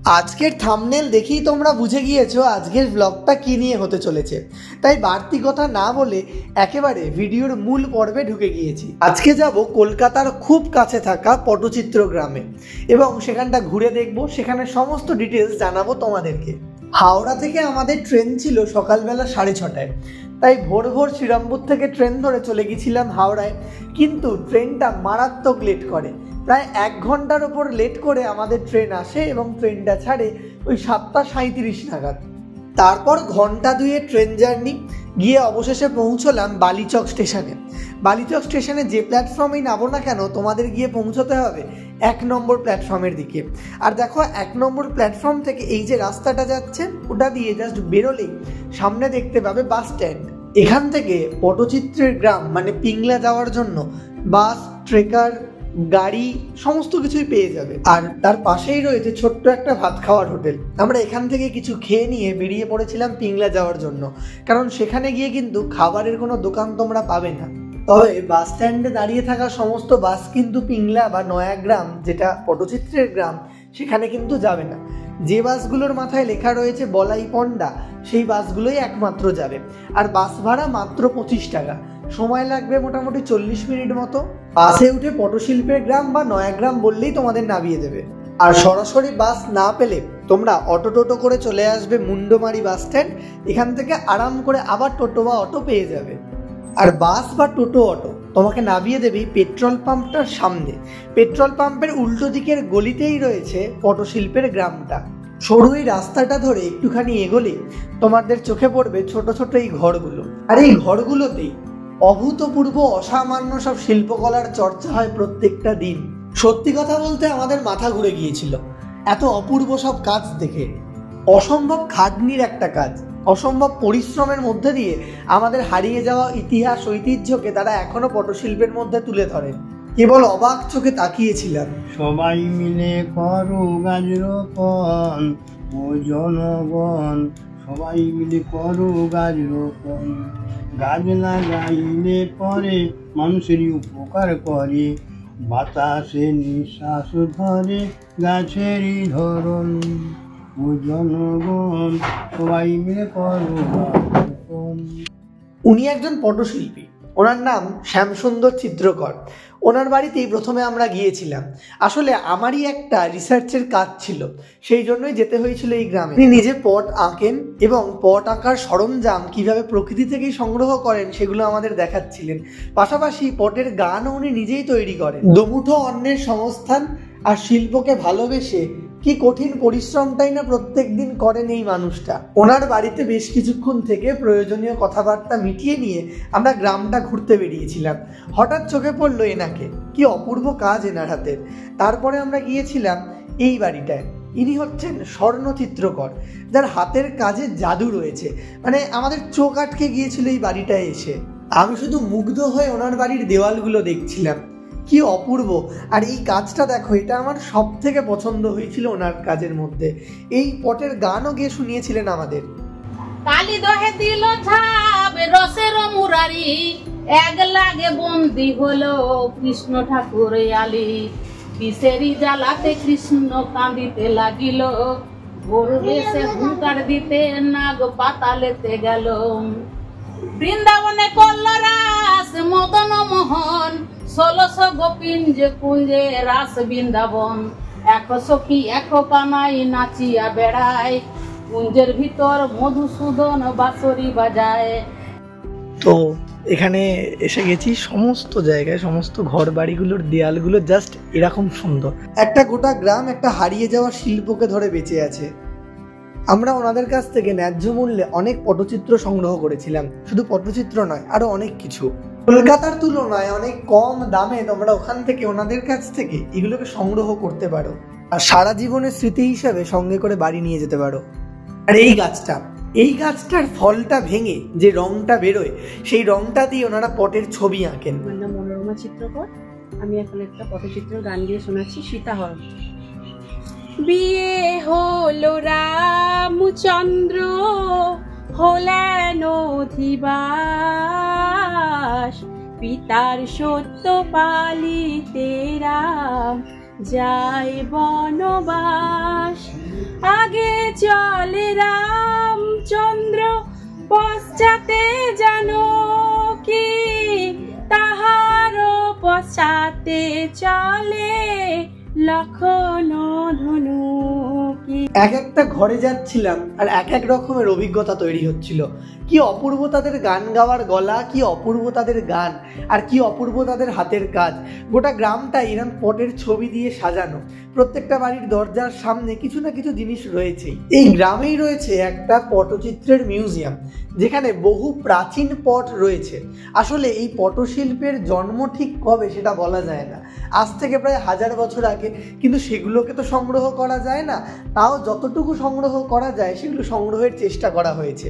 আজকের থাম্বনেল দেখেই তোমরা বুঝে গিয়েছো আজকের ব্লগটা কী নিয়ে হতে চলেছে, তাই বাড়তি কথা না বলে একেবারে ভিডিওর মূল পর্বে ঢুকে গিয়েছি। আজকে যাব কলকাতার খুব কাছে থাকা পটচিত্র গ্রামে এবং সেখানটা ঘুরে দেখব, সেখানে সমস্ত ডিটেলস জানাবো তোমাদেরকে। হাওড়া থেকে আমাদের ট্রেন ছিল সকালবেলা 6:30টায়, তাই ভোর ভোর শ্রীরামপুর থেকে ট্রেন ধরে চলে গেছিলাম হাওড়ায়। কিন্তু ট্রেনটা মারাত্মক লেট করে, প্রায় 1 ঘন্টার ওপর লেট করে আমাদের ট্রেন আসে এবং ট্রেনটা ছাড়ে ওই 7:37 নাগাদ। তারপর ঘন্টা 2 ট্রেন জার্নি, গিয়ে অবশেষে পৌঁছলাম বালিচক স্টেশনে। বালিচক স্টেশনে যে প্ল্যাটফর্মেই নামো না কেন তোমাদের গিয়ে পৌঁছতে হবে 1 নম্বর প্ল্যাটফর্মের দিকে। আর দেখো 1 নম্বর প্ল্যাটফর্ম থেকে এই যে রাস্তাটা যাচ্ছে ওটা দিয়ে জাস্ট বেরোলেই সামনে দেখতে পাবে বাস স্ট্যান্ড। এখান থেকে পটচিত্রের গ্রাম মানে পিংলা যাওয়ার জন্য বাস, ট্রেকার, গাড়ি সমস্ত কিছুই পেয়ে যাবে। আর তার পাশেই রয়েছে ছোট্ট একটা ভাত খাওয়ার হোটেল। আমরা এখান থেকে কিছু খেয়ে নিয়ে বেরিয়ে পড়েছিলাম পিংলা যাওয়ার জন্য, কারণ সেখানে গিয়ে কিন্তু খাবারের কোনো দোকান তোমরা পাবে না। তবে বাস স্ট্যান্ডে দাঁড়িয়ে থাকা সমস্ত বাস কিন্তু পিংলা বা নয়াগ্রাম, যেটা পটচিত্রের গ্রাম, সেখানে কিন্তু যাবে না। যে বাসগুলোর মাথায় লেখা রয়েছে বলাই পণ্ডা, সেই বাসগুলোই একমাত্র যাবে। আর বাস ভাড়া মাত্র 25 টাকা, সময় লাগবে মোটামুটি 40 মিনিট মতো। বাসে উঠে পটশিল্পের গ্রাম বা নয়াগ্রাম বললেই তোমাদের নামিয়ে দেবে। আর সরাসরি বাস না পেলে তোমরা টোটো করে চলে আসবে মুন্ডমারি বাস স্ট্যান্ড। এখান থেকে আরাম করে আবার টোটো বা অটো পেয়ে যাবে। আর বাস বা টোটো, অটো তোমাকে নামিয়ে দেবে পেট্রোল পাম্পটার সামনে। পেট্রোল পাম্পের উল্টো দিকের গলিতেই রয়েছে পটশিল্পের গ্রামটা। সরু এই রাস্তাটা ধরে একটুখানি এগোলে তোমাদের চোখে পড়বে ছোট ছোট এই ঘরগুলো। আর এই ঘরগুলোতেই অভূতপূর্ব অসামান্য সব শিল্পকলার চর্চা হয় প্রত্যেকটা দিন। সত্যি কথা বলতে আমাদের মাথা ঘুরে গিয়েছিল এত অপূর্ব সব কাজ দেখে। অসম্ভব খাটনির একটা কাজ, অসম্ভব পরিশ্রমের মধ্যে দিয়ে আমাদের হারিয়ে যাওয়া ইতিহাস ঐতিহ্যকে তারা এখনো পটশিল্পের মধ্যে তুলে ধরেন। কেবল অবাক চোখে তাকিয়েছিলাম। সবাই মিলে করো গাছ রোপণ, ও জনগণ সবাই মিলে করো গাছ রোপণ। গাছ লাগাইলে পরে মানুষেরই উপকার করে, বাতাসে নিঃশ্বাস ধরে গাছেরই ধরন। ও জনগণ সবাই মিলে করো গাছ রোপণ। উনি একজন পটশিল্পী, ওনার নাম শ্যামসুন্দর চিত্রকর। ওনার বাড়িতেই প্রথমে আমরা গিয়েছিলাম। আসলে আমারই একটা রিসার্চের কাজ ছিল, সেই জন্যই যেতে হয়েছিল এই গ্রামে। উনি নিজে পট আঁকেন এবং পট আঁকার সরঞ্জাম কিভাবে প্রকৃতি থেকেই সংগ্রহ করেন সেগুলো আমাদের দেখাচ্ছিলেন। পাশাপাশি পটের গানও উনি নিজেই তৈরি করেন। দুমুঠো অন্যের সংস্থান আর শিল্পকে ভালোবেসে কি কঠিন পরিশ্রমটাই না প্রত্যেক দিন করেন এই মানুষটা। ওনার বাড়িতে বেশ কিছুক্ষণ থেকে প্রয়োজনীয় কথাবার্তা মিটিয়ে নিয়ে আমরা গ্রামটা ঘুরতে বেরিয়েছিলাম। হঠাৎ চোখে পড়লো এনাকে, কি অপূর্ব কাজ এনার হাতের। তারপরে আমরা গিয়েছিলাম এই বাড়িটায়। ইনি হচ্ছেন স্বর্ণ চিত্রকর, যার হাতের কাজে জাদু রয়েছে। মানে আমাদের চোখ আটকে গিয়েছিল এই বাড়িটায় এসে। আমি শুধু মুগ্ধ হয়ে ওনার বাড়ির দেওয়ালগুলো দেখছিলাম, কি অপূর্ব। আর এই কাজটা দেখো, এটা আমার সব থেকে পছন্দ হয়েছিল ওনার কাজের মধ্যে। এই পটের গানও গিয়ে শুনিয়েছিলেন আমাদের। কালি দহে দিল ঝাব রসের মুরারি, এক লাগে বন্দি হলো কৃষ্ণ ঠাকুর আলী। বিষেরি জ্বালাতে কৃষ্ণ কাঁদিতে লাগিল, গরুরে সে হুঙ্কার দিতে নাগ পাতালেতে গেল। বৃন্দাবনে করল রাস মদন মোহন, 1600 গোপিন যে কুঞ্জে রাস বৃন্দাবন। 1 সখী 1 কানাই নাচিয়া বেড়ায়, কুঞ্জের ভিতর মধুসূদন বাঁশরি বাজায়। তো এখানে এসে গেছি, সমস্ত জায়গায় সমস্ত ঘর বাড়িগুলোর দেয়ালগুলো জাস্ট এরকম সুন্দর। একটা গোটা গ্রাম একটা হারিয়ে যাওয়া শিল্পকে ধরে বেঁচে আছে। আমরা ওনাদের কাছ থেকে ন্যায্য মূল্যে অনেক পটচিত্র সংগ্রহ করেছিলাম। শুধু পটচিত্র নয়, আরো অনেক কিছু। কলকাতার তুলনায় অনেক কম দামে তোমরা ওখান থেকে ওনাদের কাছ থেকে এগুলোকে সংগ্রহ করতে পারো আর সারা জীবনের স্মৃতি হিসাবে সঙ্গে করে বাড়ি নিয়ে যেতে পারো। আর এই গাছটার ফলটা ভেঙে যে রংটা বেরোয়, সেই রংটা দিয়ে ওনারা পটের ছবি আঁকেন। মনোরমা চিত্রকর। আমি এখন একটা পটচিত্রের গান দিয়ে শোনাচ্ছি, সীতাহরণ। বিয়ে হলো রামচন্দ্র হলেন অধিবাস, পিতার সত্য পালিতে রাম যায় বনবাস। চলে রামচন্দ্র, পশ্চাতে জানকী, তাহার পশ্চাতে চলে লক্ষণ ধনুকি। এক একটা ঘরে যাচ্ছিলাম আর এক এক রকমের অভিজ্ঞতা তৈরি হচ্ছিল। কি অপূর্ব তাদের গান গাওয়ার গলা, কি অপূর্ব তাদের গান, আর কি অপূর্ব তাদের হাতের কাজ। গোটা গ্রামটা এরকম পটের ছবি দিয়ে সাজানো, প্রত্যেকটা বাড়ির দরজার সামনে কিছু না কিছু জিনিস রয়েছেই। এই গ্রামেই রয়েছে একটা পটচিত্রের মিউজিয়াম, যেখানে বহু প্রাচীন পট রয়েছে। আসলে এই পটশিল্পের জন্ম ঠিক কবে সেটা বলা যায় না, আজ থেকে প্রায় 1000 বছর আগে, কিন্তু সেগুলোকে তো সংগ্রহ করা যায় না। তাও যতটুকু সংগ্রহ করা যায় সেগুলো সংগ্রহের চেষ্টা করা হয়েছে।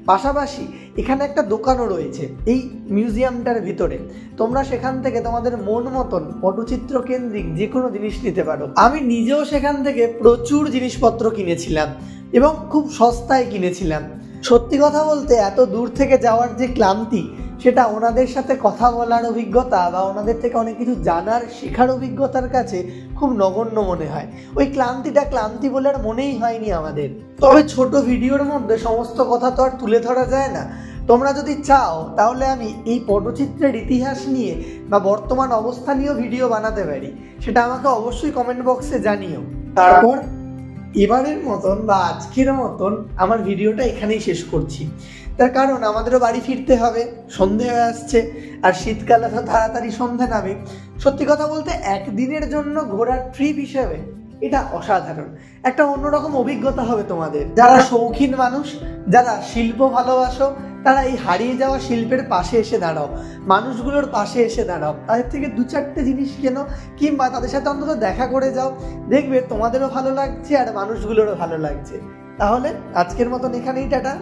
পাশাপাশি এখানে একটা দোকানও রয়েছে এই মিউজিয়ামটার ভিতরে, তোমরা সেখান থেকে তোমাদের মন মতন পটচিত্র কেন্দ্রিক যে কোনো জিনিস নিতে পারো। আমি নিজেও সেখান থেকে প্রচুর জিনিসপত্র কিনেছিলাম এবং খুব সস্তায় কিনেছিলাম। সত্যি কথা বলতে এত দূর থেকে যাওয়ার যে ক্লান্তি, সেটা ওনাদের সাথে কথা বলার অভিজ্ঞতা বা ওনাদের থেকে অনেক কিছু জানার শেখার অভিজ্ঞতার কাছে খুব নগণ্য মনে হয়। ওই ক্লান্তিটা ক্লান্তি বলে আর মনেই হয়নি আমাদের। তবে ছোট ভিডিওর মধ্যে সমস্ত কথা তো আর তুলে ধরা যায় না। তোমরা যদি চাও তাহলে আমি এই পটচিত্রের ইতিহাস নিয়ে বা বর্তমান অবস্থা নিয়েও ভিডিও বানাতে পারি, সেটা আমাকে অবশ্যই কমেন্ট বক্সে জানিও। তারপর এবারের মতন বা আজকের মতন আমার ভিডিওটা এখানেই শেষ করছি। তার কারণ আমাদেরও বাড়ি ফিরতে হবে, সন্ধে হয়ে আসছে, আর শীতকালে তো তাড়াতাড়ি সন্ধে নামে। সত্যি কথা বলতে একদিনের জন্য ঘোরার ট্রিপ হিসেবে এটা অসাধারণ, একটা অন্যরকম অভিজ্ঞতা হবে তোমাদের। যারা শৌখিন মানুষ, যারা শিল্প ভালোবাসো, তারা এই হারিয়ে যাওয়া শিল্পের পাশে এসে দাঁড়াও, মানুষগুলোর পাশে এসে দাঁড়াও, তাদের থেকে 2-4টে জিনিস কেনো, কিংবা তাদের সাথে অন্তত দেখা করে যাও। দেখবে তোমাদেরও ভালো লাগছে আর মানুষগুলোরও ভালো লাগছে। তাহলে আজকের মতন এখানেই টাটা।